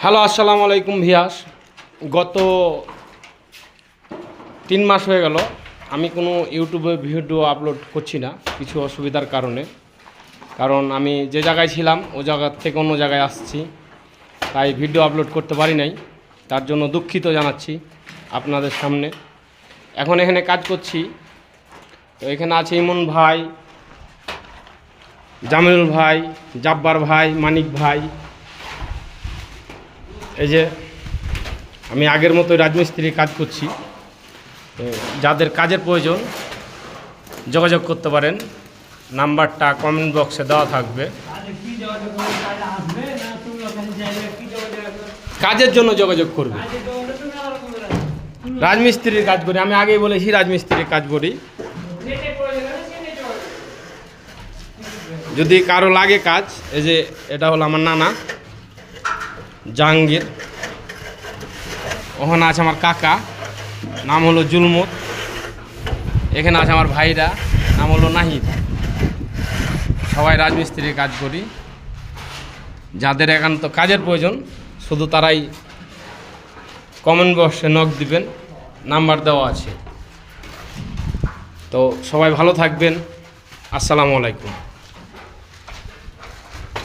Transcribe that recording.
Hello, আসসালামু আলাইকুম ভিয়াস। গত 3 মাস হয়ে গেল আমি কোনো ইউটিউবে ভিডিও আপলোড করছি না, কিছু অসুবিধার কারণে। কারণ আমি যে জায়গায় ছিলাম ও জায়গা থেকে অন্য জায়গায় আসছি, তাই ভিডিও আপলোড করতে পারি নাই। তার জন্য দুঃখিত জানাচ্ছি আপনাদের সামনে। এখন এখানে কাজ করছি, তো এখানে আছে ইমন ভাই, জামিলুল ভাই, জাব্বার ভাই, মানিক ভাই। এই যে আমি আগের মতোই রাজমিস্ত্রির কাজ করছি। তো যাদের কাজের প্রয়োজন যোগাযোগ করতে পারেন, নাম্বারটা কমেন্ট বক্সে দেওয়া থাকবে। কাজের জন্য যোগাযোগ করবে। রাজমিস্ত্রির কাজ করি, আমি আগেই বলেছি রাজমিস্ত্রির কাজ করি। যদি কারো লাগে কাজ, এই যে এটা হলো আমার নানা জাহাঙ্গীর, ওখানে আছে আমার কাকা, নাম হলো জুলমত। এখানে আছে আমার ভাইরা, নাম হলো নাহিদ। সবাই রাজমিস্ত্রির কাজ করি। যাদের একান্ত কাজের প্রয়োজন শুধু তারাই কমেন্ট বক্সে নক দিবেন, নাম্বার দেওয়া আছে। তো সবাই ভালো থাকবেন। আসসালামু আলাইকুম।